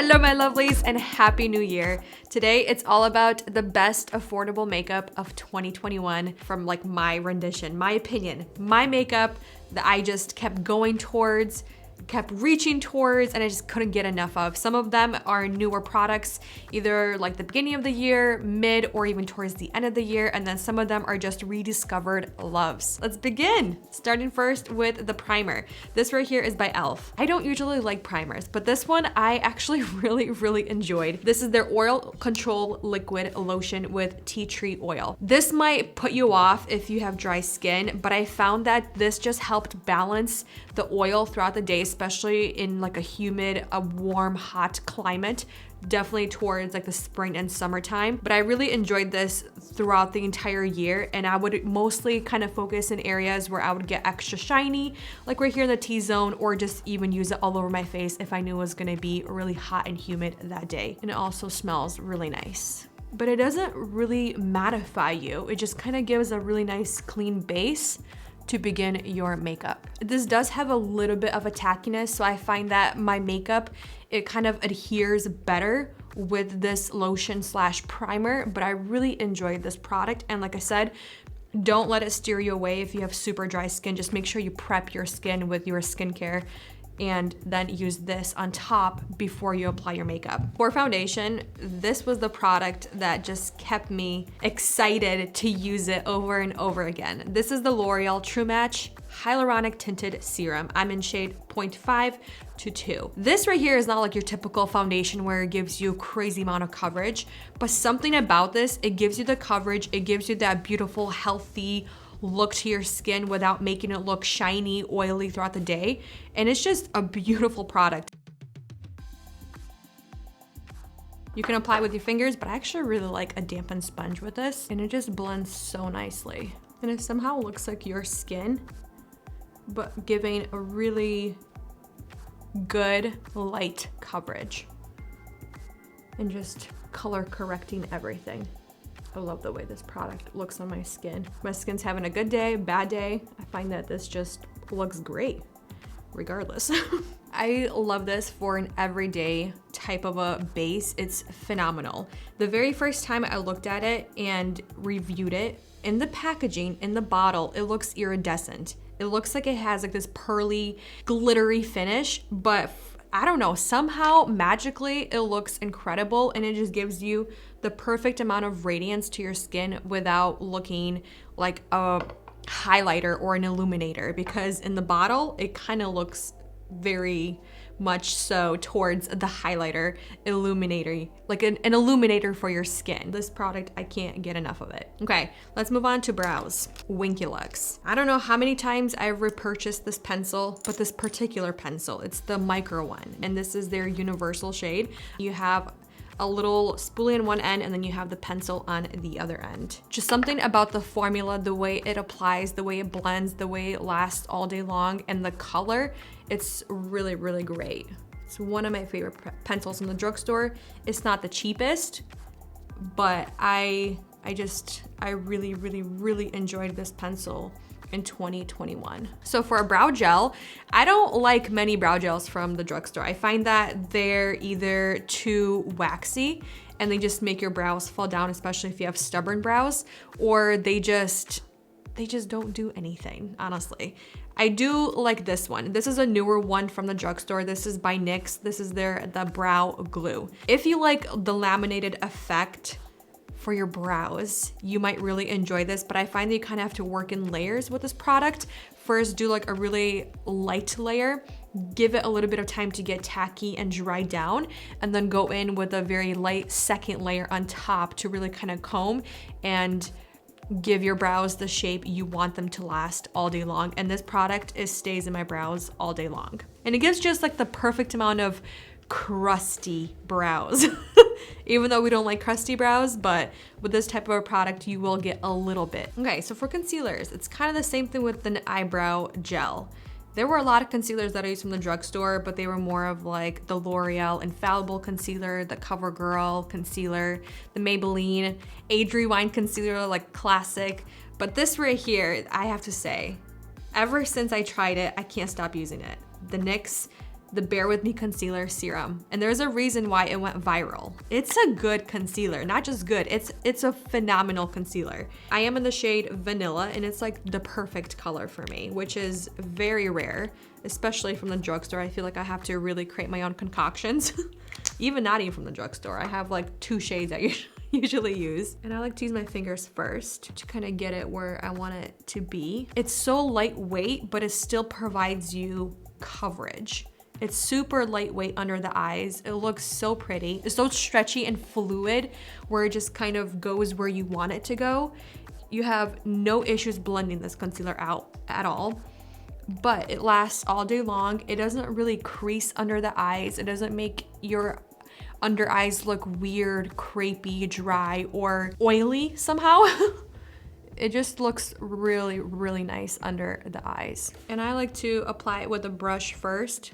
Hello my lovelies and happy new year. Today it's all about the best affordable makeup of 2021 from like my rendition, my opinion, my makeup that I just kept going towards, kept reaching towards, and I just couldn't get enough of. Some of them are newer products, either like the beginning of the year, mid, or even towards the end of the year, and then some of them are just rediscovered loves. Let's begin. Starting first with the primer. This right here is by e.l.f. I don't usually like primers, but this one I actually really enjoyed. This is their Oil Control Liquid Lotion with tea tree oil. This might put you off if you have dry skin, but I found that this just helped balance the oil throughout the day, especially in like a humid, a warm, hot climate, definitely towards like the spring and summertime. But I really enjoyed this throughout the entire year, and I would mostly kind of focus in areas where I would get extra shiny, like right here in the T-zone, or just even use it all over my face if I knew it was gonna be really hot and humid that day. And it also smells really nice. But it doesn't really mattify you. It just kind of gives a really nice clean base to begin your makeup. This does have a little bit of a tackiness, so I find that my makeup, it kind of adheres better with this lotion slash primer, but I really enjoyed this product. And like I said, don't let it steer you away if you have super dry skin. Just make sure you prep your skin with your skincare and then use this on top before you apply your makeup. For foundation, this was the product that just kept me excited to use it over and over again. This is the L'Oreal True Match Hyaluronic Tinted Serum. I'm in shade 0.5 to 2. This right here is not like your typical foundation where it gives you a crazy amount of coverage, but something about this, it gives you the coverage, it gives you that beautiful, healthy look to your skin without making it look shiny, oily throughout the day. And it's just a beautiful product. You can apply it with your fingers, but I actually really like a dampened sponge with this, and it just blends so nicely. And it somehow looks like your skin, but giving a really good light coverage and just color correcting everything. I love the way this product looks on my skin. My skin's having a good day, bad day. I find that this just looks great, regardless. I love this for an everyday type of a base. It's phenomenal. The very first time I looked at it and reviewed it, in the packaging, in the bottle, it looks iridescent. It looks like it has like this pearly, glittery finish, but I don't know, somehow magically it looks incredible, and it just gives you the perfect amount of radiance to your skin without looking like a highlighter or an illuminator, because in the bottle it kind of looks very much so towards the highlighter illuminator, like an illuminator for your skin. This product, I can't get enough of it. Okay, let's move on to brows. Winkylux. I don't know how many times I've repurchased this pencil, but this particular pencil, it's the micro one, and this is their universal shade. You have a little spoolie on one end, and then you have the pencil on the other end. Just something about the formula, the way it applies, the way it blends, the way it lasts all day long, and the color, it's really great. It's one of my favorite pencils from the drugstore. It's not the cheapest, but I really enjoyed this pencil in 2021. So for a brow gel, I don't like many brow gels from the drugstore. I find that they're either too waxy and they just make your brows fall down, especially if you have stubborn brows, or they just don't do anything, honestly. I do like this one. This is a newer one from the drugstore. This is by NYX. This is the brow glue. If you like the laminated effect for your brows, you might really enjoy this, but I find that you kind of have to work in layers with this product. First, do like a really light layer, give it a little bit of time to get tacky and dry down, and then go in with a very light second layer on top to really kind of comb and give your brows the shape you want them to last all day long. And this product stays in my brows all day long. And it gives just like the perfect amount of crusty brows. Even though we don't like crusty brows, but with this type of a product, you will get a little bit. Okay, so for concealers, it's kind of the same thing with an eyebrow gel. There were a lot of concealers that I used from the drugstore, but they were more of like the L'Oreal Infallible Concealer, the CoverGirl Concealer, the Maybelline Age Rewind Concealer, like classic. But this right here, I have to say, ever since I tried it, I can't stop using it. The NYX the Bear With Me Concealer Serum. And there's a reason why it went viral. It's a good concealer, not just good, it's a phenomenal concealer. I am in the shade Vanilla, and it's like the perfect color for me, which is very rare, especially from the drugstore. I feel like I have to really create my own concoctions. Even not even from the drugstore. I have like 2 shades I usually use. And I like to use my fingers first to kind of get it where I want it to be. It's so lightweight, but it still provides you coverage. It's super lightweight under the eyes. It looks so pretty. It's so stretchy and fluid where it just kind of goes where you want it to go. You have no issues blending this concealer out at all, but it lasts all day long. It doesn't really crease under the eyes. It doesn't make your under eyes look weird, crepey, dry, or oily somehow. It just looks really, really nice under the eyes. And I like to apply it with a brush first,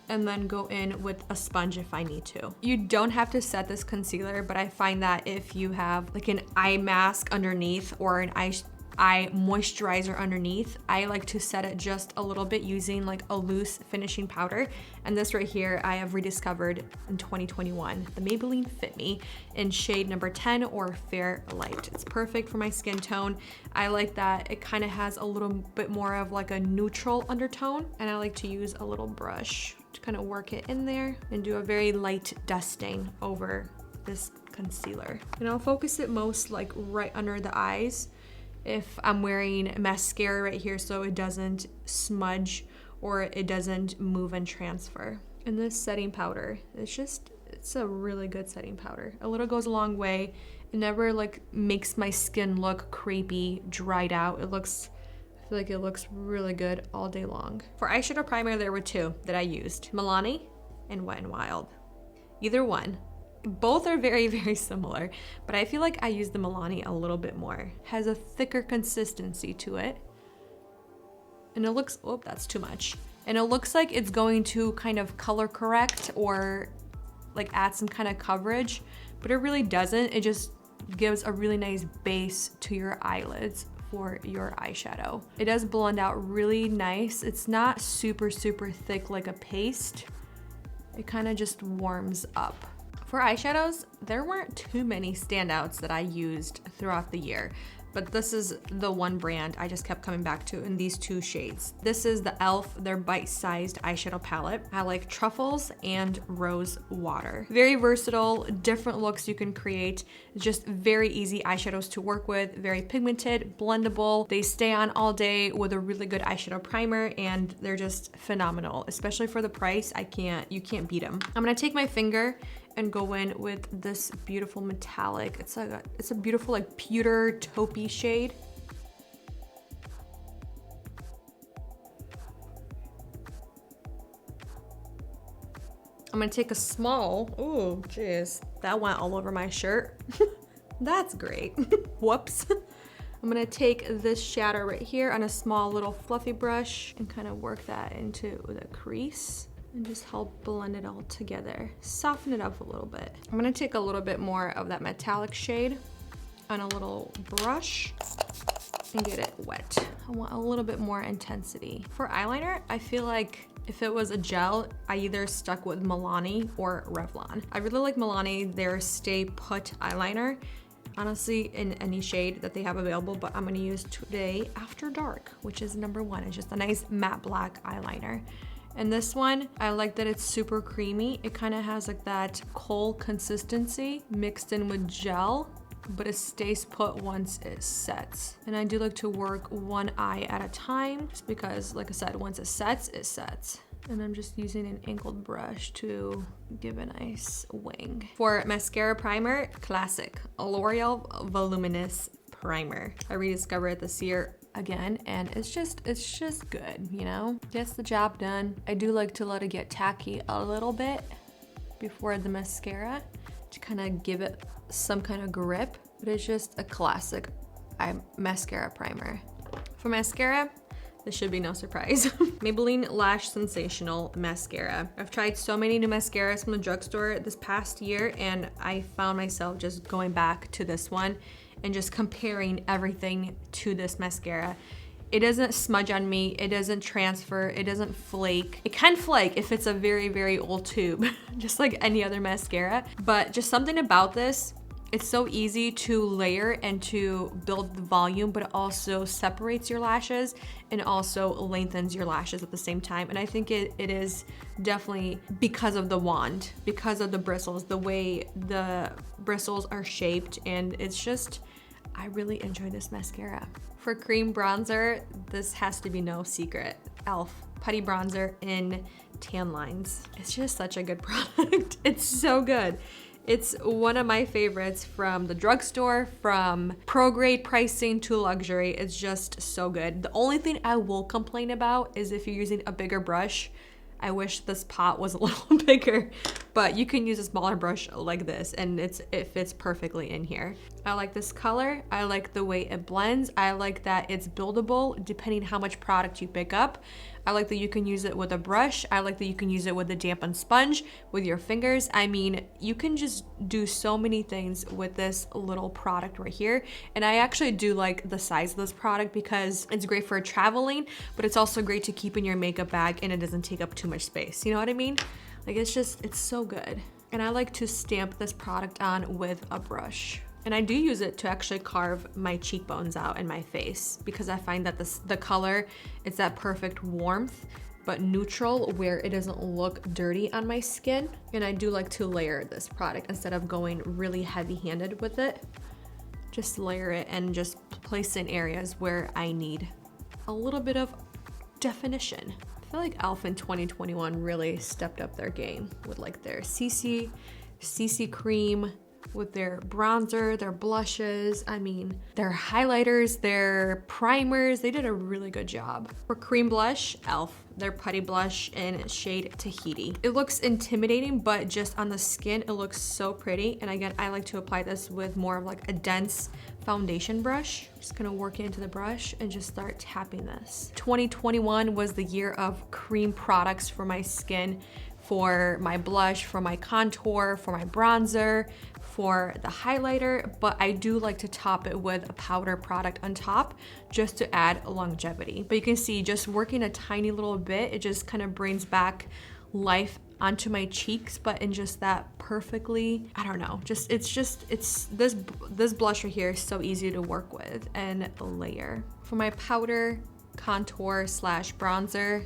and then go in with a sponge if I need to. You don't have to set this concealer, but I find that if you have like an eye mask underneath or an eye moisturizer underneath, I like to set it just a little bit using like a loose finishing powder. And this right here, I have rediscovered in 2021, the Maybelline Fit Me in shade number 10 or Fair Light. It's perfect for my skin tone. I like that it kind of has a little bit more of like a neutral undertone, and I like to use a little brush to kind of work it in there and do a very light dusting over this concealer. And I'll focus it most like right under the eyes if I'm wearing mascara right here so it doesn't smudge or it doesn't move and transfer. And this setting powder, it's a really good setting powder. A little goes a long way. It never like makes my skin look crepey, dried out. I feel like it looks really good all day long. For eyeshadow primer, there were 2 that I used, Milani and Wet n Wild. Either one. Both are very, very similar, but I feel like I use the Milani a little bit more. Has a thicker consistency to it. And it looks, oh, that's too much. And it looks like it's going to kind of color correct or like add some kind of coverage, but it really doesn't. It just gives a really nice base to your eyelids for your eyeshadow. It does blend out really nice. It's not super, super thick like a paste. It kind of just warms up. For eyeshadows, there weren't too many standouts that I used throughout the year, but this is the one brand I just kept coming back to in these 2 shades. This is the e.l.f. their bite-sized eyeshadow palette. I like Truffles and Rose Water. Very versatile, different looks you can create. Just very easy eyeshadows to work with, very pigmented, blendable. They stay on all day with a really good eyeshadow primer, and they're just phenomenal, especially for the price. You can't beat them. I'm gonna take my finger and go in with this beautiful metallic. It's a beautiful like pewter taupey shade. I'm gonna take a small, oh geez, that went all over my shirt. That's great, whoops. I'm gonna take this shadow right here on a small little fluffy brush and kind of work that into the crease and just help blend it all together. Soften it up a little bit. I'm gonna take a little bit more of that metallic shade on a little brush and get it wet. I want a little bit more intensity. For eyeliner, I feel like if it was a gel, I either stuck with Milani or Revlon. I really like Milani, their Stay Put eyeliner. Honestly, in any shade that they have available, but I'm gonna use Today After Dark, which is number 1. It's just a nice matte black eyeliner. And this one, I like that it's super creamy. It kind of has like that kohl consistency mixed in with gel, but it stays put once it sets. And I do like to work one eye at a time, just because, like I said, once it sets, it sets. And I'm just using an angled brush to give a nice wing. For mascara primer, classic, L'Oreal Voluminous Primer. I rediscovered it this year again, and it's just good, you know? Gets the job done. I do like to let it get tacky a little bit before the mascara to kind of give it some kind of grip, but it's just a classic mascara primer. For mascara, this should be no surprise. Maybelline Lash Sensational Mascara. I've tried so many new mascaras from the drugstore this past year, and I found myself just going back to this one and just comparing everything to this mascara. It doesn't smudge on me, it doesn't transfer, it doesn't flake. It can flake if it's a very, very old tube, just like any other mascara. But just something about this, it's so easy to layer and to build the volume, but it also separates your lashes and also lengthens your lashes at the same time. And I think it is definitely because of the wand, because of the bristles, the way the bristles are shaped, and it's just, I really enjoy this mascara. For cream bronzer, this has to be no secret. e.l.f. Putty Bronzer in Tan Lines. It's just such a good product. It's so good. It's one of my favorites from the drugstore, from pro grade pricing to luxury. It's just so good. The only thing I will complain about is if you're using a bigger brush. I wish this pot was a little bigger, but you can use a smaller brush like this and it fits perfectly in here. I like this color. I like the way it blends. I like that it's buildable depending how much product you pick up. I like that you can use it with a brush. I like that you can use it with a dampened sponge, with your fingers. I mean, you can just do so many things with this little product right here. And I actually do like the size of this product because it's great for traveling, but it's also great to keep in your makeup bag and it doesn't take up too much space. You know what I mean? Like it's so good. And I like to stamp this product on with a brush. And I do use it to actually carve my cheekbones out in my face because I find that the color is that perfect warmth, but neutral where it doesn't look dirty on my skin. And I do like to layer this product instead of going really heavy-handed with it. Just layer it and just place in areas where I need a little bit of definition. I feel like e.l.f. in 2021 really stepped up their game with like their CC cream, with their bronzer, their blushes, I mean, their highlighters, their primers. They did a really good job. For cream blush, e.l.f. their putty blush in shade Tahiti. It looks intimidating, but just on the skin, it looks so pretty. And again, I like to apply this with more of like a dense foundation brush. Just gonna work into the brush and just start tapping this. 2021 was the year of cream products for my skin, for my blush, for my contour, for my bronzer, for the highlighter, but I do like to top it with a powder product on top just to add longevity. But you can see just working a tiny little bit, it just kind of brings back life onto my cheeks, but in just that perfectly, I don't know, it's this blush right here is so easy to work with and layer. For my powder, contour / bronzer,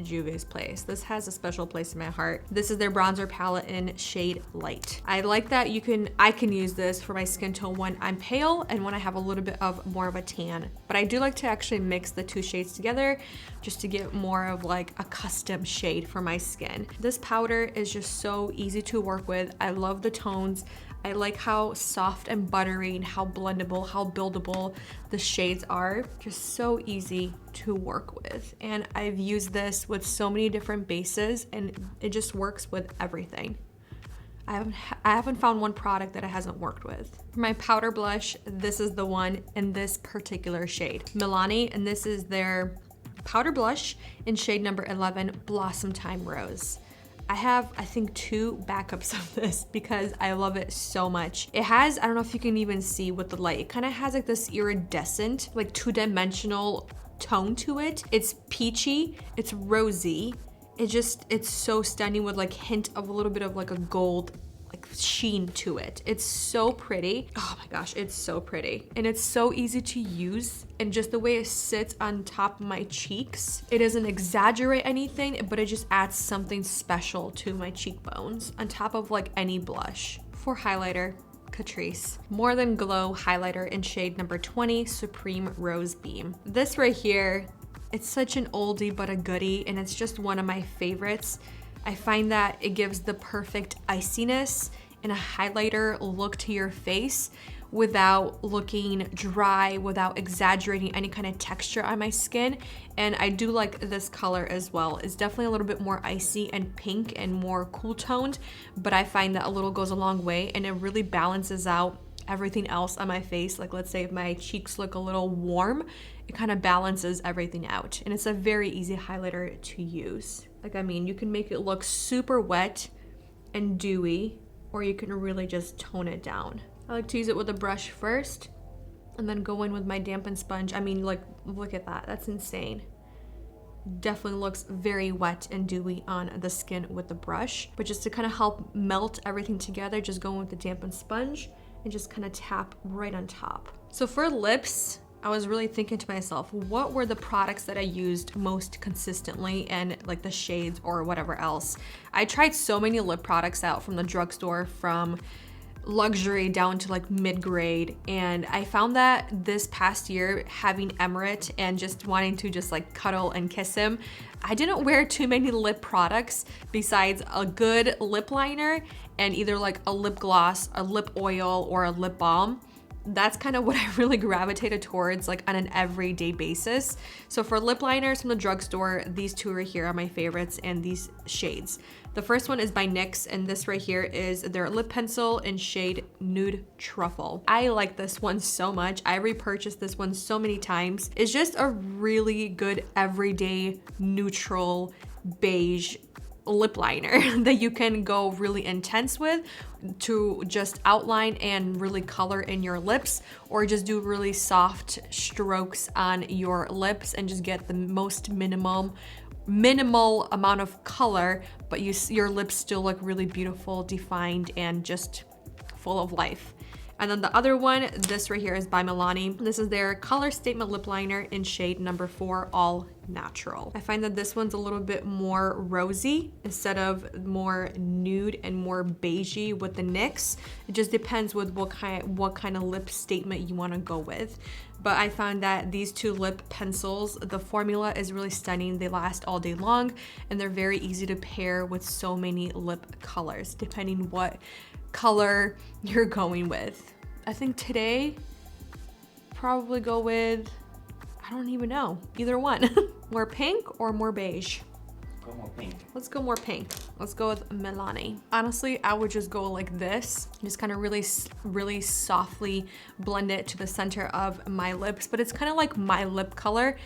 Juvia's Place. This has a special place in my heart. This is their bronzer palette in shade Light. I like that I can use this for my skin tone when I'm pale and when I have a little bit of more of a tan. But I do like to actually mix the two shades together just to get more of like a custom shade for my skin. This powder is just so easy to work with. I love the tones. I like how soft and buttery and how blendable, how buildable the shades are. Just so easy to work with. And I've used this with so many different bases and it just works with everything. I haven't found one product that it hasn't worked with. For my powder blush, this is the one in this particular shade. Milani, and this is their powder blush in shade number 11, Blossom Time Rose. I have, I think, 2 backups of this because I love it so much. It has, I don't know if you can even see with the light, it kind of has like this iridescent, like 2-dimensional tone to it. It's peachy, it's rosy. It's so stunning with like hint of a little bit of like a gold like sheen to it. It's so pretty. Oh my gosh, it's so pretty. And it's so easy to use. And just the way it sits on top of my cheeks, it doesn't exaggerate anything, but it just adds something special to my cheekbones on top of like any blush. For highlighter, Catrice More Than Glow highlighter in shade number 20, Supreme Rose Beam. This right here, it's such an oldie but a goodie, and it's just one of my favorites. I find that it gives the perfect iciness and a highlighter look to your face without looking dry, without exaggerating any kind of texture on my skin. And I do like this color as well. It's definitely a little bit more icy and pink and more cool toned, but I find that a little goes a long way and it really balances out everything else on my face. Like let's say if my cheeks look a little warm, it kind of balances everything out. And it's a very easy highlighter to use. Like, I mean, you can make it look super wet and dewy, or you can really just tone it down. I like to use it with a brush first and then go in with my dampened sponge. I mean, like, look at that, that's insane. Definitely looks very wet and dewy on the skin with the brush, but just to kind of help melt everything together, just go in with the dampened sponge and just kind of tap right on top. So for lips, I was really thinking to myself, what were the products that I used most consistently, and like the shades or whatever else. I tried so many lip products out from the drugstore, from luxury down to like mid-grade, and I found that this past year, having Emirate and just wanting to just like cuddle and kiss him, I didn't wear too many lip products besides a good lip liner and either like a lip gloss, a lip oil, or a lip balm. That's kind of what I really gravitated towards, like on an everyday basis. So for lip liners from the drugstore, these two right here are my favorites, and these shades. The first one is by NYX, and this right here is their lip pencil in shade Nude Truffle. I like this one so much. I repurchased this one so many times. It's just a really good everyday neutral beige lip liner that you can go really intense with to just outline and really color in your lips, or just do really soft strokes on your lips and just get the most minimal amount of color, but your lips still look really beautiful, defined, and just full of life. And then the other one, this right here, is by Milani. This is their Color Statement Lip Liner in shade number 4, All Natural. I find that this one's a little bit more rosy instead of more nude and more beigey with the NYX. It just depends with what kind of lip statement you want to go with. But I found that these two lip pencils, the formula is really stunning. They last all day long, and they're very easy to pair with so many lip colors, depending what color you're going with. I think today, probably go with, I don't even know, either one. More pink or more beige? Go more pink. Let's go more pink. Let's go with Milani. Honestly, I would just go like this. Just kind of really softly blend it to the center of my lips, but it's kind of like my lip color,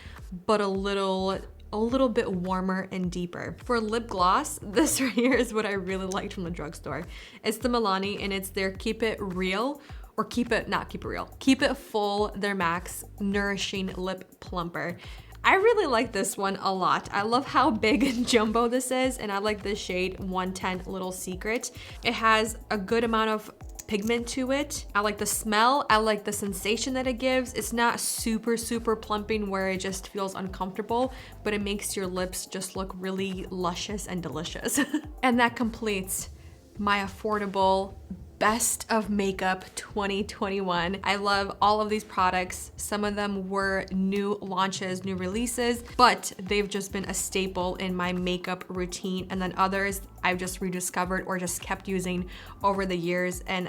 but a little bit warmer and deeper. For lip gloss, this right here is what I really liked from the drugstore. It's the Milani, and it's their Keep It Real, or Keep It Full, their Max Nourishing Lip Plumper. I really like this one a lot. I love how big and jumbo this is, and I like this shade 110 Little Secret. It has a good amount of pigment to it. I like the smell. I like the sensation that it gives. It's not super plumping where it just feels uncomfortable, but it makes your lips just look really luscious and delicious. And that completes my affordable best of makeup 2021. I love all of these products. Some of them were new launches, new releases, but they've just been a staple in my makeup routine. And then others I've just rediscovered or just kept using over the years, and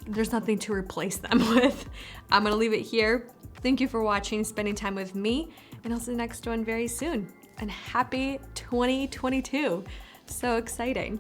there's nothing to replace them with. I'm gonna leave it here. Thank you for watching, spending time with me, and I'll see the next one very soon. And happy 2022. So exciting.